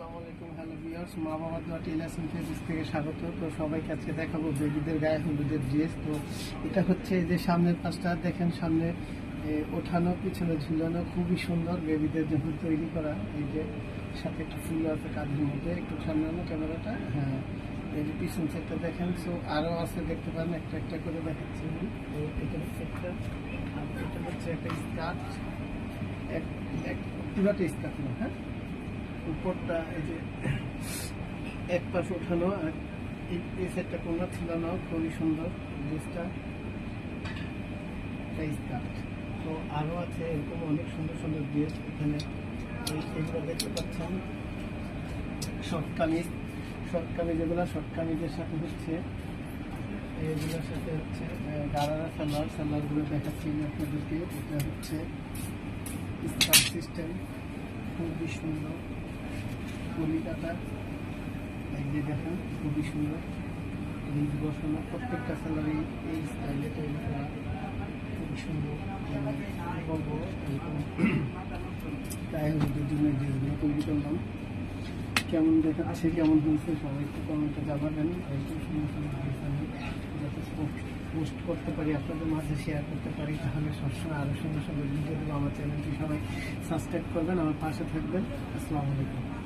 আসসালামু আলাইকুম, hello viewers, মা বাবা দোয়া টেলার্স এন্ড ফেব্রিক্স থেকে স্বাগত। তো সবাইকে আজকে দেখাবো বেবিদের গায়ে হলুদের ড্রেস। তো এটা হচ্ছে এই যে সামনের পাশটা দেখেন, সামনে ওঠানো পিছনে ঝুলানো, খুবই সুন্দর বেবিদের জন্য তৈরি করা। এই যে সাথে একটা ফুল আছে কাঁধের মধ্যে, একটু সামনে আনো ক্যামেরাটা। হ্যাঁ, এই যে পিছন সাইডটা দেখেন। সো আরও আছে, দেখতে পারেন, একটা একটা করে দেখাচ্ছি আমি। তো এটা হচ্ছে একটা, আর এটা হচ্ছে একটা স্কার্ট, এক পুরাটা স্কার্ট না, হ্যাঁ, উপরটা এই যে এক পাশ ওঠানো আর এই সেটটা কোনো ছিল না, খুবই সুন্দর ড্রেসটা, স্কার্ট। তো আরও আছে এরকম অনেক সুন্দর সুন্দর ড্রেস এখানে। এগুলো দেখতে পাচ্ছেন শর্ট কামিজ, শর্ট কামিজের সাথে হচ্ছে এগুলোর সাথে হচ্ছে গারারা সালোয়ারগুলো দেখাচ্ছি আপনাদেরকে। এটা হচ্ছে স্কার্ট সিস্টেম, খুবই সুন্দর কলিকাতা, এই যে দেখেন খুবই সুন্দর রিজ বসানো, প্রত্যেকটা স্যালারি এই স্টাইলে তৈরি করা, খুবই সুন্দর। বলবো এরকম গায়ে হলুদের জন্য ড্রেসগুলো তৈরি করলাম। কেমন দেখাচ্ছে, কেমন হয়েছে, সবাই একটু কমেন্টে জানাবেন। এরকম সুন্দর সুন্দর ড্রেস আমি যাতে পোস্ট করতে পারি, আপনাদের মাঝে শেয়ার করতে পারি, তাহলে সবসময় আরও সুন্দর সুন্দর ভিডিও দেবো। আমার চ্যানেলটি সবাই সাবস্ক্রাইব করবেন, আমার পাশে থাকবেন। আসসালামু আলাইকুম।